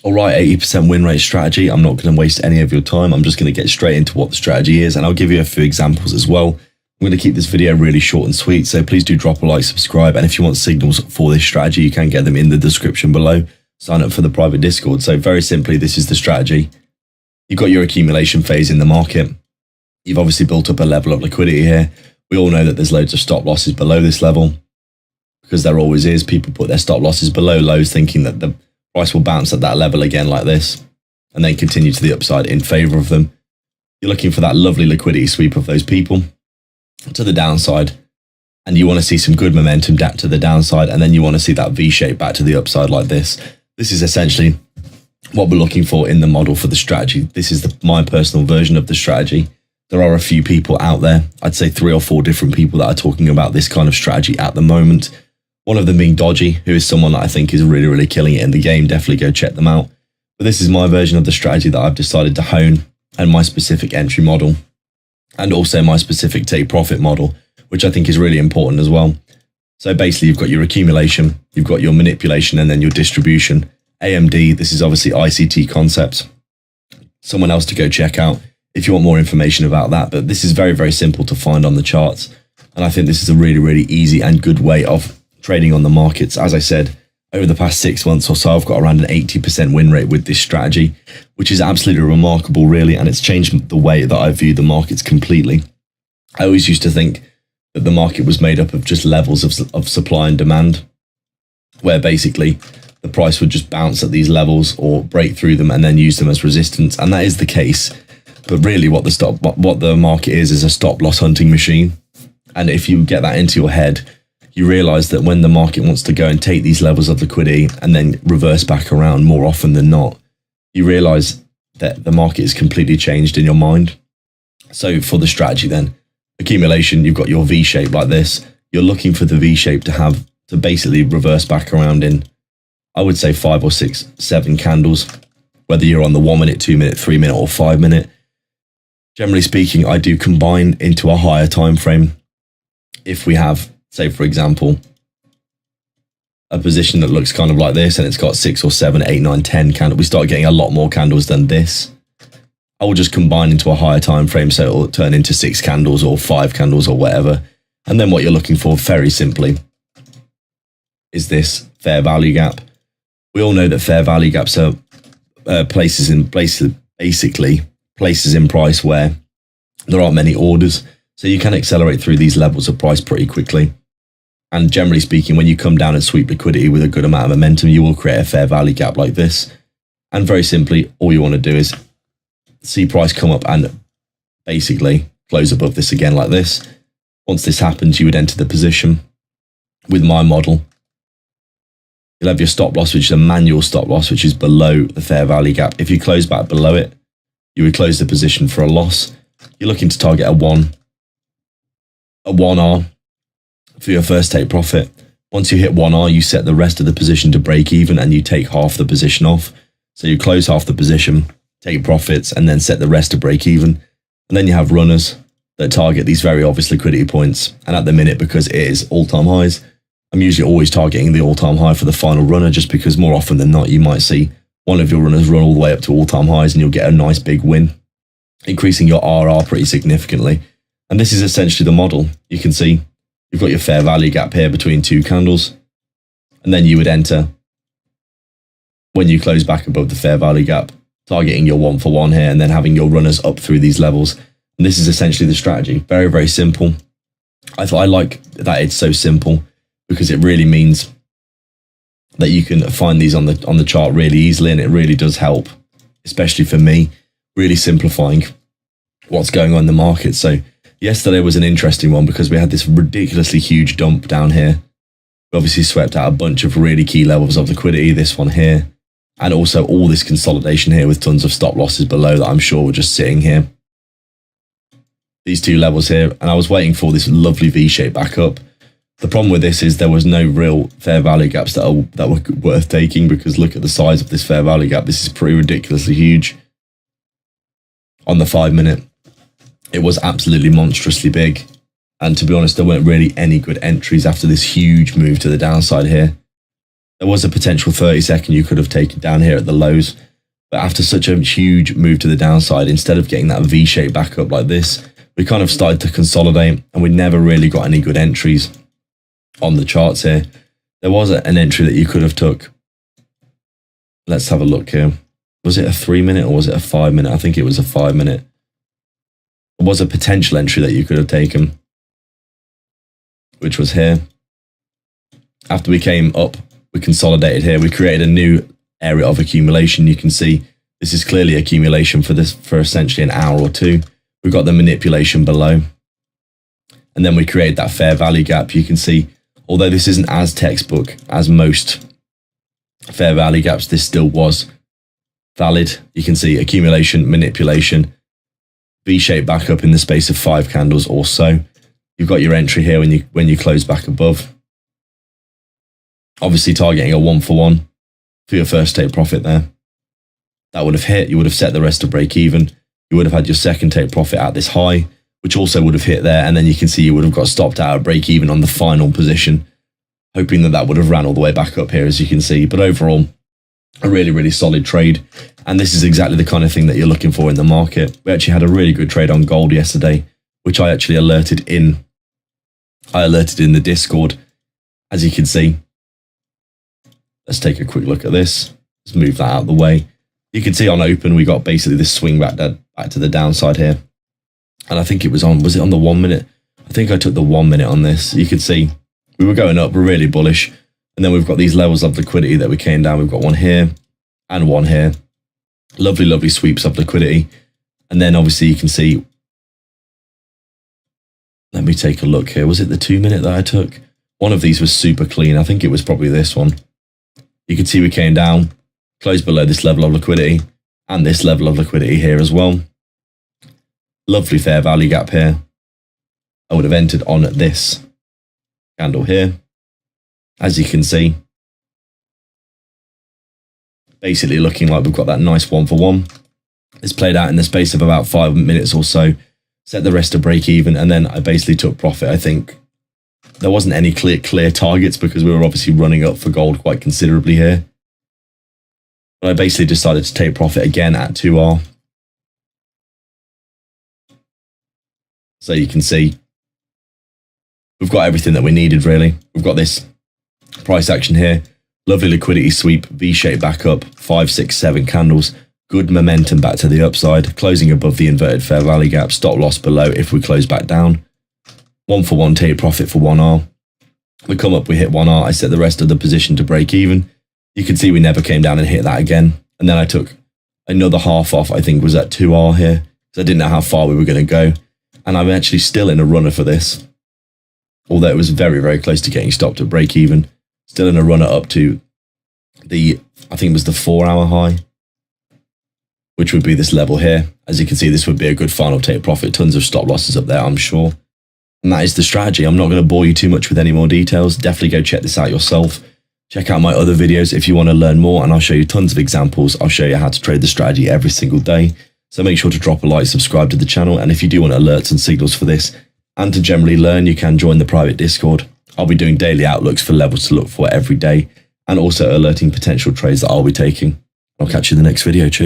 All right, 80% win rate strategy. I'm not going to waste any of your time. I'm just going to get straight into what the strategy is, and I'll give you a few examples as well. I'm going to keep this video really short and sweet, so please do drop a like, subscribe, and if you want signals for this strategy, you can get them in the description below. Sign up for the private Discord. So very simply, this is the strategy. You've got your accumulation phase in the market. You've obviously built up a level of liquidity here. We all know that there's loads of stop losses below this level, because there always is. People put their stop losses below lows thinking that the price will bounce at that level again like this, and then continue to the upside in favor of them. You're looking for that lovely liquidity sweep of those people to the downside, and you want to see some good momentum to the downside, and then you want to see that V shape back to the upside like this. This is essentially what we're looking for in the model for the strategy. This is my personal version of the strategy. There are a few people out there, I'd say 3 or 4 different people that are talking about this kind of strategy at the moment. One of them being Dodgy, who is someone that I think is really, really killing it in the game. Definitely go check them out. But this is my version of the strategy that I've decided to hone, and my specific entry model, and also my specific take profit model, which I think is really important as well. So basically, you've got your accumulation, you've got your manipulation, and then your distribution. AMD, this is obviously ICT concepts. Someone else to go check out if you want more information about that. But this is very, very simple to find on the charts. And I think this is a really, really easy and good way of trading on the markets. As I said, over the past 6 months or so, I've got around an 80% win rate with this strategy, which is absolutely remarkable, really. And it's changed the way that I view the markets completely. I always used to think that the market was made up of just levels of supply and demand, where basically the price would just bounce at these levels or break through them and then use them as resistance. And that is the case. But really what the market is a stop loss hunting machine. And if you get that into your head, you realize that when the market wants to go and take these levels of liquidity and then reverse back around more often than not, you realize that the market is completely changed in your mind. So for the strategy then, accumulation, you've got your V shape like this. You're looking for the V shape to basically reverse back around in, I would say 5 or 6, 7 candles, whether you're on the 1 minute, 2 minute, 3 minute or 5 minute. Generally speaking, I do combine into a higher time frame. If we have, say for example, a position that looks kind of like this and it's got 6 or 7, 8, 9, 10 candles, we start getting a lot more candles than this. I will just combine into a higher time frame, so it will turn into 6 candles or 5 candles or whatever. And then what you're looking for, very simply, is this fair value gap. We all know that fair value gaps are places in price where there aren't many orders. So you can accelerate through these levels of price pretty quickly. And generally speaking, when you come down and sweep liquidity with a good amount of momentum, you will create a fair value gap like this. And very simply, all you want to do is see price come up and basically close above this again like this. Once this happens, you would enter the position. With my model, you'll have your stop loss, which is a manual stop loss, which is below the fair value gap. If you close back below it, you would close the position for a loss. You're looking to target a 1R for your first take profit. Once you hit 1R, you set the rest of the position to break even and you take half the position off. So you close half the position, take profits, and then set the rest to break even. And then you have runners that target these very obvious liquidity points. And at the minute, because it is all-time highs, I'm usually always targeting the all-time high for the final runner, just because more often than not, you might see one of your runners run all the way up to all-time highs and you'll get a nice big win, increasing your RR pretty significantly. And this is essentially the model. You can see you've got your fair value gap here between 2 candles. And then you would enter, when you close back above the fair value gap, targeting your 1 for 1 here and then having your runners up through these levels. And this is essentially the strategy. Very, very simple. I like that it's so simple, because it really means that you can find these on the chart really easily, and it really does help, especially for me, really simplifying what's going on in the market. So yesterday was an interesting one because we had this ridiculously huge dump down here. We obviously swept out a bunch of really key levels of liquidity, this one here, and also all this consolidation here with tons of stop losses below that I'm sure were just sitting here. These 2 levels here, and I was waiting for this lovely V shape back up. The problem with this is there was no real fair value gaps that were worth taking, because look at the size of this fair value gap. This is pretty ridiculously huge. On the 5 minute, it was absolutely monstrously big. And to be honest, there weren't really any good entries after this huge move to the downside here. There was a potential 30-second you could have taken down here at the lows, but after such a huge move to the downside, instead of getting that V shape back up like this, we kind of started to consolidate, and we never really got any good entries on the charts here. There was an entry that you could have took. Let's have a look here. Was it a 3-minute or was it a 5-minute? I think it was a 5-minute. There was a potential entry that you could have taken, which was here. After we came up, we consolidated here. We created a new area of accumulation. You can see this is clearly accumulation for essentially an hour or two. We've got the manipulation below. And then we created that fair value gap. You can see, although this isn't as textbook as most fair value gaps, this still was valid. You can see accumulation, manipulation, V-shape back up in the space of 5 candles or so. You've got your entry here when you close back above. Obviously targeting a 1-for-1 for your first take profit there. That would have hit. You would have set the rest to break even. You would have had your second take profit at this high, which also would have hit there. And then you can see you would have got stopped out at break even on the final position, hoping that would have ran all the way back up here, as you can see. But overall, a really, really solid trade. And this is exactly the kind of thing that you're looking for in the market. We actually had a really good trade on gold yesterday, which I actually alerted in the Discord, as you can see. Let's take a quick look at this. Let's move that out of the way. You can see on open, we got basically this swing back to the downside here. And I think it was it on the 1 minute? I think I took the 1 minute on this. You can see we were going up, we're really bullish. And then we've got these levels of liquidity that we came down. We've got one here and one here. Lovely, lovely sweeps of liquidity. And then obviously you can see, let me take a look here. Was it the 2 minute that I took? One of these was super clean. I think it was probably this one. You can see we came down, closed below this level of liquidity and this level of liquidity here as well. Lovely fair value gap here. I would have entered on this candle here. As you can see, basically looking like we've got that nice 1-for-1. It's played out in the space of about 5 minutes or so, set the rest to break even, and then I basically took profit. I think there wasn't any clear targets because we were obviously running up for gold quite considerably here. But I basically decided to take profit again at 2R. So you can see we've got everything that we needed really. We've got this price action here, lovely liquidity sweep, V-shape back up, 5, 6, 7 candles, good momentum back to the upside, closing above the inverted fair value gap, stop loss below if we close back down. 1-for-1 take profit for 1R. We come up, we hit 1R. I set the rest of the position to break even. You can see we never came down and hit that again. And then I took another half off, I think was at 2R here, because I didn't know how far we were going to go. And I'm actually still in a runner for this, although it was very, very close to getting stopped at break even. Still in a runner up to the, I think it was the 4-hour high, which would be this level here. As you can see, this would be a good final take profit. Tons of stop losses up there, I'm sure. And that is the strategy. I'm not going to bore you too much with any more details. Definitely go check this out yourself. Check out my other videos if you want to learn more, and I'll show you tons of examples. I'll show you how to trade the strategy every single day. So make sure to drop a like, subscribe to the channel, and if you do want alerts and signals for this, and to generally learn, you can join the private Discord. I'll be doing daily outlooks for levels to look for every day, and also alerting potential trades that I'll be taking. I'll catch you in the next video. Cheers.